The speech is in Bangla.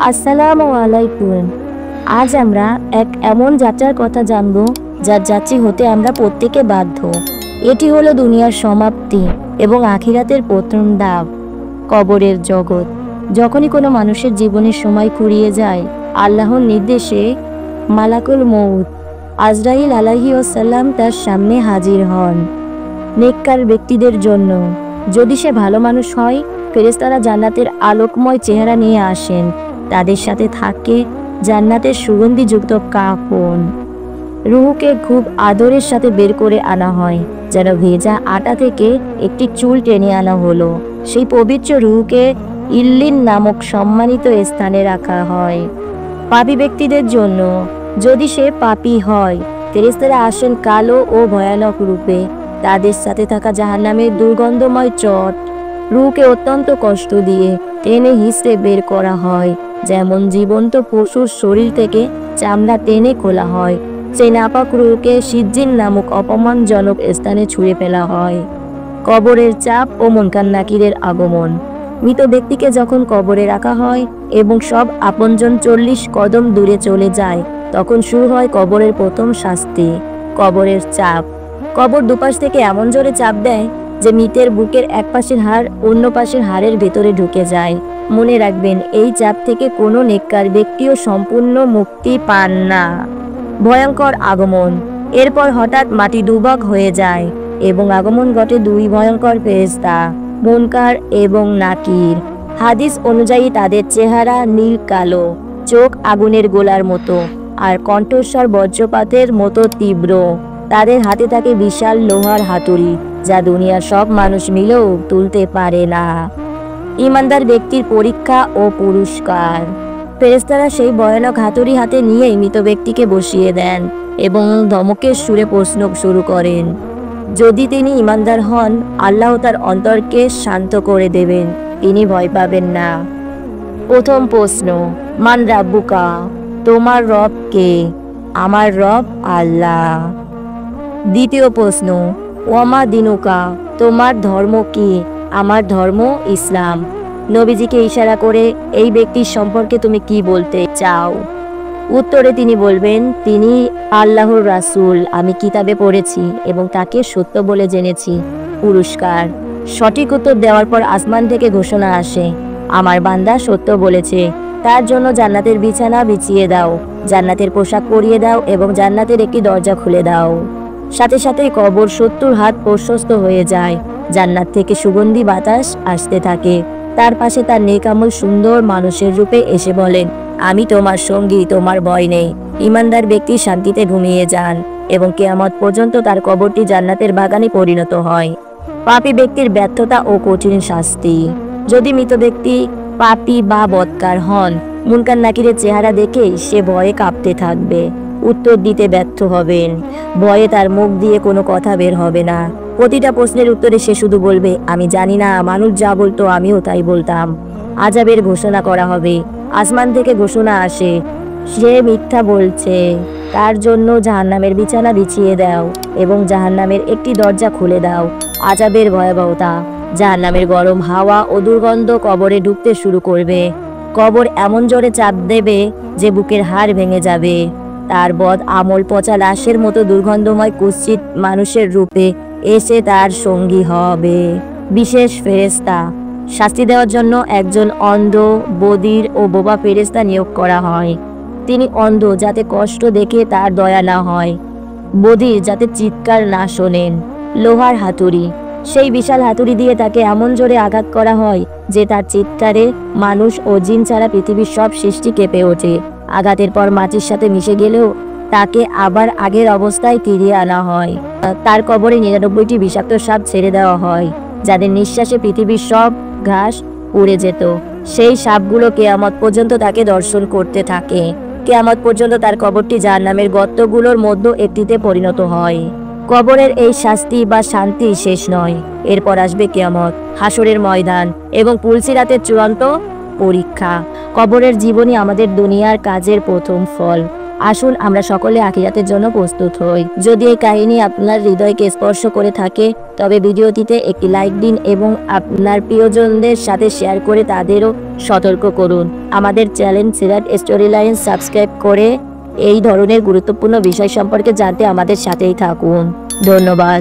আসসালামু আলাইকুম। আজ আমরা এক এমন যাত্রার কথা জানব যার যাত্রী হতে আমরা প্রত্যেকে বাধ্য। এটি হলো দুনিয়ার সমাপ্তি এবং আখিরাতের প্রথম ধাপ, কবরের জগৎ। যখনই কোনো মানুষের জীবনের সময় ফুরিয়ে যায়, আল্লাহর নির্দেশে মালাকুল মউত আজরাইল আলাইহিসসালাম তার সামনে হাজির হন। নেককার ব্যক্তিদের জন্য, যদি সে ভালো মানুষ হয়, ফেরেশতারা জান্নাতের আলোকময় চেহারা নিয়ে আসেন। তাদের সাথে থাকে জান্নাতের সুগন্ধিযুক্ত কাফন। রুহুকে খুব আদরের সাথে বের করে আনা হয়, যেন ভেজা আটা থেকে একটি চুল টেনে আনা হলো। সেই পবিত্র রুহুকে ইল্লিন নামক সম্মানিত স্থানে রাখা হয়। পাপী ব্যক্তিদের জন্য, যদি সে পাপী হয়, ফেরেশতারা আসেন কালো ও ভয়ানক রূপে। তাদের সাথে থাকা জাহান্নামের দুর্গন্ধময় চট রুহকে অত্যন্ত কষ্ট দিয়ে টেনে হিঁচড়ে বের করা হয়, যেমন জীবন্ত পশুর শরীর থেকে চামড়া টেনে খোলা হয়। সেই নাপাক রুহকে সিজ্জিন নামক অপমানজনক স্থানে ছুঁড়ে ফেলা হয়। কবরের চাপ ও মুনকার নাকিরের আগমন। মৃত ব্যক্তিকে যখন কবরে রাখা হয় এবং সব আপনজন 40 কদম দূরে চলে যায়, তখন শুরু হয় কবরের প্রথম শাস্তি, কবরের চাপ। কবর দুপাশ থেকে এমন জোরে চাপ দেয় যে মৃতের বুকের এক পাশের হাড় অন্য পাশের হাড়ের ভেতরে ঢুকে যায়। মনে রাখবেন, এই চাপ থেকে কোনো নেককার ব্যক্তিও সম্পূর্ণ মুক্তি পান না। ভয়ঙ্কর আগমন। এরপর হঠাৎ মাটি দুভাগ হয়ে যায় এবং আগমন ঘটে দুই ভয়ঙ্কর ফেরেশতা, মুনকার এবং নাকির। হাদিস অনুযায়ী তাদের চেহারা নীল কালো, চোখ আগুনের গোলার মতো, আর কণ্ঠস্বর বজ্রপাতের মতো তীব্র। তাদের হাতে থাকে বিশাল লোহার হাতুড়ি, যা দুনিয়ার সব মানুষ মিলেও তুলতে পারে না। ঈমানদার ব্যক্তির পরীক্ষা ও পুরস্কার। ফেরেশতারা সেই ভয়ানক হাতুড়ি হাতে নিয়েই মৃত ব্যক্তিকে বসিয়ে দেন এবং ধমকের সুরে প্রশ্ন শুরু করেন। যদি তিনি ঈমানদার হন, আল্লাহ তার অন্তরকে শান্ত করে দেবেন, তিনি ভয় পাবেন না। প্রথম প্রশ্ন, মান রাব্বুকা? তোমার রব কে? আমার রব আল্লাহ। দ্বিতীয় প্রশ্ন, ওয়ামা দিনুকা? তোমার ধর্ম কি? আমার ধর্ম ইসলাম। নবীজিকে ইশারা করে এই ব্যক্তির সম্পর্কে তুমি কি বলতে চাও? উত্তরে তিনি বলবেন, তিনি আল্লাহর রাসূল, আমি কিতাবে পড়েছি এবং তাকে সত্য বলে জেনেছি। পুরস্কার। সঠিক উত্তর দেওয়ার পর আসমান থেকে ঘোষণা আসে, আমার বান্দা সত্য বলেছে, তার জন্য জান্নাতের বিছানা বিছিয়ে দাও, জান্নাতের পোশাক পরিয়ে দাও এবং জান্নাতের একটি দরজা খুলে দাও। সাথে সাথেই কবর 70 হাত প্রশস্ত হয়ে যায়। জান্নাত থেকে সুগন্ধি বাতাস আসতে থাকে। তার পাশে তার নেকামল সুন্দর মানুষের রূপে এসে বলেন, আমি তোমার সঙ্গী, তোমার ভয় নেই। ঈমানদার ব্যক্তি শান্তিতে ঘুমিয়ে যান এবং কিয়ামত পর্যন্ত তার কবরটি জান্নাতের বাগানে পরিণত হয়। পাপী ব্যক্তির ব্যর্থতা ও কঠিন শাস্তি। যদি মৃত ব্যক্তি পাপী বা বদকার হন, মুনকার নাকিরের চেহারা দেখে সে ভয়ে কাঁপতে থাকবে, উত্তর দিতে ব্যর্থ হবেন। ভয়ে তার মুখ দিয়ে কোনো কথা বের হবে না। প্রতিটা প্রশ্নের উত্তরে সে শুধু বলবে, আমি জানি না, মানুষ যা বলতো আমিও তাই বলতাম। আযাবের ঘোষণা করা হবে। আসমান থেকে ঘোষণা আসে, সে মিথ্যা বলছে, তার জন্য জাহান্নামের বিছানা বিছিয়ে দাও এবং জাহান্নামের একটি দরজা খুলে দাও। আযাবের ভয়াবহতা। জাহান্নামের গরম হাওয়া ও দুর্গন্ধ কবরে ঢুকতে শুরু করবে। কবর এমন জোরে চাপ দেবে যে বুকের হাড় ভেঙে যাবে। তার বদ আমল পচা লাশের মতো দুর্গন্ধময় কুৎসিত মানুষের রূপে এসে তার সঙ্গী হবে। বিশেষ ফেরেশতা। শাস্তি দেওয়ার জন্য একজন অন্ধ, বধির ও বোবা ফেরেশতা নিয়োগ করা হয়। তিনি অন্ধ যাতে কষ্ট দেখে তার দয়া না হয়, বধির যাতে চিৎকার না শোনেন। লোহার হাতুড়ি। সেই বিশাল হাতুড়ি দিয়ে তাকে এমন জোরে আঘাত করা হয় যে তার চিৎকারে মানুষ ও জিন ছাড়া পৃথিবীর সব সৃষ্টি কেঁপে ওঠে। আঘাতের পর মাটির সাথে মিশে গেলেও তাকে আবার আগের অবস্থায় ফিরিয়ে আনা হয়। তার কবরে 99টি বিষাক্ত সাপ ছেড়ে দেওয়া হয়, যাদের নিঃশ্বাসে পৃথিবীর সব ঘাস উড়ে যেত। সেই সাপগুলো কিয়ামত পর্যন্ত তাকে দর্শন করতে থাকে। কিয়ামত পর্যন্ত তার কবরটি জাহান্নামের গর্তগুলোর মধ্যে একটিতে পরিণত হয়। কবরের এই শাস্তি বা শান্তি শেষ নয়। এরপর আসবে কিয়ামত, হাসরের ময়দান এবং পুলসিরাতের চূড়ান্ত পরীক্ষা। কবরের জীবনই আমাদের দুনিয়ার কাজের প্রথম ফল। আসুন আমরা সকলে আখিরাতের জন্য প্রস্তুত হই। যদি এই কাহিনী আপনার হৃদয়কে স্পর্শ করে থাকে তবে ভিডিওটিতে একটি লাইক দিন এবং আপনার প্রিয়জনদের সাথে শেয়ার করে তাদেরও সতর্ক করুন। আমাদের চ্যানেল সিরাত স্টোরি লাইন সাবস্ক্রাইব করে এই ধরনের গুরুত্বপূর্ণ বিষয় সম্পর্কে জানতে আমাদের সাথেই থাকুন। ধন্যবাদ।